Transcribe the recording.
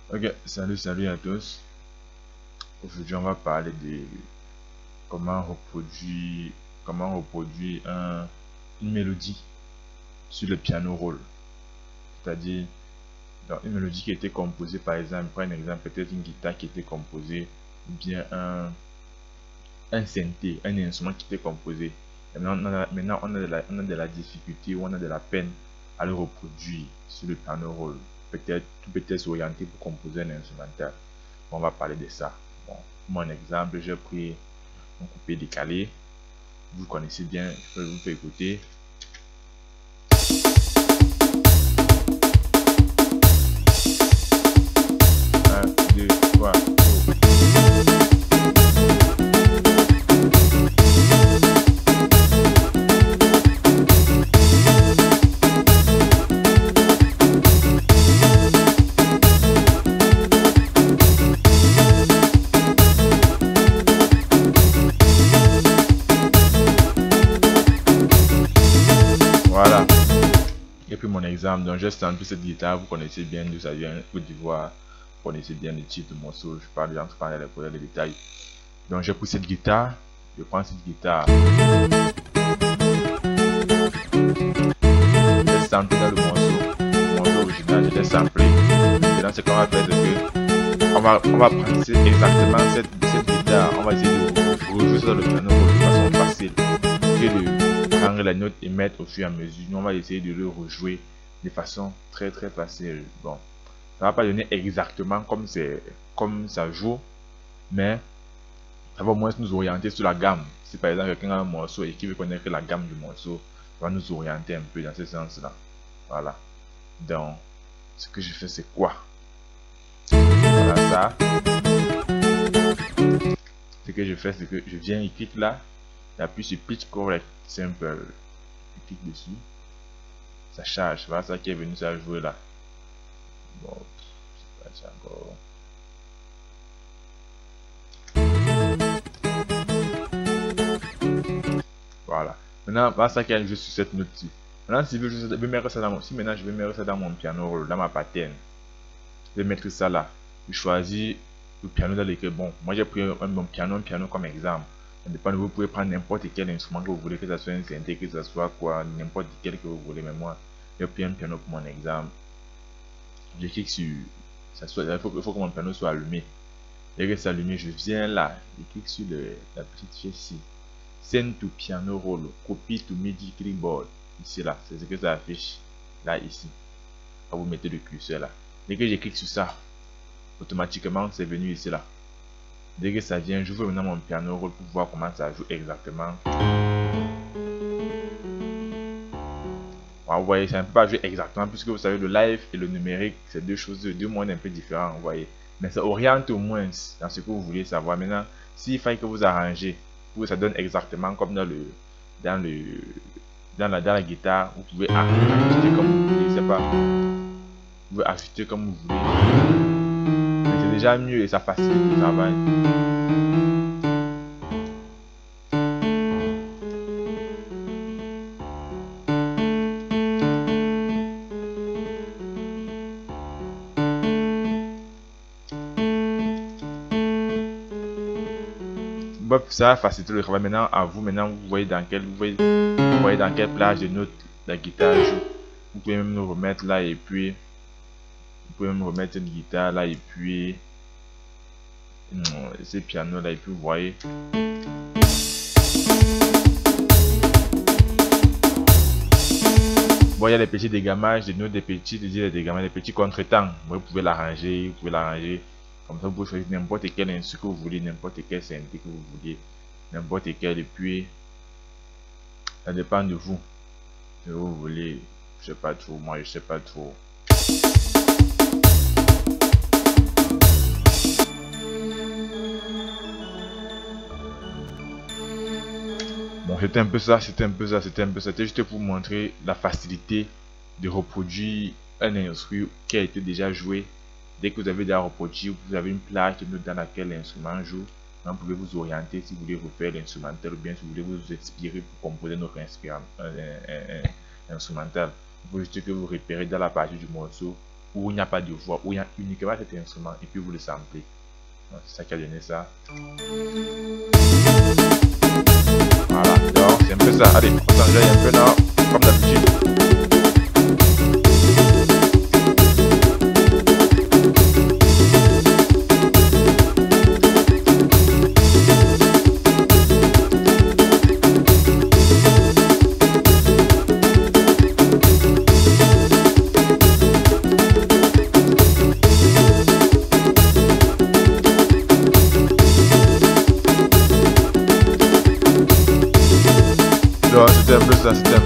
Ok, salut à tous. Aujourd'hui, on va parler de comment reproduire une mélodie sur le piano roll. C'est-à-dire, dans une mélodie qui a été composée, par exemple, prends un exemple, peut-être une guitare qui a été composée, ou bien un synthé, un instrument qui a été composé. Et maintenant, on a de la difficulté ou on a de la peine à le reproduire sur le piano roll. Peut-être, tout peut être s'orienter pour composer un instrumental. On va parler de ça. Bon, pour mon exemple, j'ai pris un coupé décalé. Vous connaissez bien, je peux vous faire écouter. Un, deux, trois, go. Voilà. Et puis mon exemple, donc j'ai samplé cette guitare, vous connaissez bien d'où ça vient, Côte d'Ivoire, vous connaissez bien le titre du morceau, je parle déjà, parler les détails. Donc j'ai pris cette guitare, je prends cette guitare, je l'ai samplé dans le morceau original, je l'ai samplé. Maintenant ce qu'on va faire, c'est que on va prendre exactement cette guitare, on va essayer de rejouer ça dans le piano de façon facile, que de prendre la note et mettre au fur et à mesure. Nous on va essayer de le rejouer de façon très facile. Bon, ça va pas donner exactement comme ça joue, mais ça va au moins nous orienter sur la gamme. Si par exemple quelqu'un a un morceau et qui veut connaître la gamme du morceau, ça va nous orienter un peu dans ce sens là. Voilà, donc ce que je fais c'est quoi? Voilà ça. Ce que je fais c'est que je viens, il clique là, j'appuie sur pitch correct simple, je clique dessus, ça charge. Voilà ça qui est venu ça jouer là. Bon, c'est pas encore. Voilà. Maintenant, voilà ça qui a joué sur cette note-ci. Maintenant, si je veux mettre ça dans mon, si maintenant je veux mettre ça dans mon piano roll, dans ma pattern, je vais mettre ça là. Je choisis le piano dans lequel, bon, moi j'ai pris mon piano comme exemple. Ça dépend, vous pouvez prendre n'importe quel instrument que vous voulez, que ce soit un synthé, que ce soit quoi, n'importe quel que vous voulez, mais moi, j'ai pris un piano pour mon exemple. Je clique sur, il faut que mon piano soit allumé. Dès que c'est allumé, je viens là, je clique sur la petite flèche ici. Send to piano roll, copy to MIDI clipboard. Ici là, c'est ce que ça affiche là ici. Quand vous mettez le curseur là. Dès que je clique sur ça, automatiquement c'est venu ici là. Dès que ça vient, j'ouvre maintenant mon piano roll pour voir comment ça joue exactement. Vous voyez, ça ne peut pas jouer exactement puisque vous savez le live et le numérique, c'est deux mondes un peu différents, vous voyez. Mais ça oriente au moins dans ce que vous voulez savoir. Maintenant, s'il fallait que vous arrangez pour que ça donne exactement comme dans la guitare, vous pouvez ajuster comme vous voulez, c'est pas. Vous pouvez ajuster comme vous voulez. Mais c'est déjà mieux et ça facilite le travail. Bref, ça facilite le travail. Maintenant, à vous, maintenant, vous voyez dans quelle plage de notes la guitare joue. Vous pouvez même nous remettre là et puis vous pouvez même remettre une guitare là et puis ce piano là et puis vous voyez. Bon, il y a les petits dégamages des notes, des petits contretemps. Vous pouvez l'arranger, comme ça vous pouvez choisir n'importe quel instrument que vous voulez, n'importe quel synthé que vous voulez, n'importe quel, et puis ça dépend de vous. Si vous voulez, je sais pas trop, moi je sais pas trop. Bon, c'était juste pour montrer la facilité de reproduire un instrument qui a été déjà joué. Dès que vous avez déjà reproduit, vous avez une plage de notes dans laquelle l'instrument joue. Vous pouvez vous orienter si vous voulez refaire l'instrumental ou bien si vous voulez vous inspirer pour composer notre instrumental. Il faut juste que vous repérez dans la partie du morceau où il n'y a pas de voix, où il y a uniquement cet instrument et puis vous le samplez. C'est ça qui a donné ça. Voilà, donc c'est un peu ça. Allez, on s'enjaille un peu là, comme d'habitude. C'était un peu ça, c'était un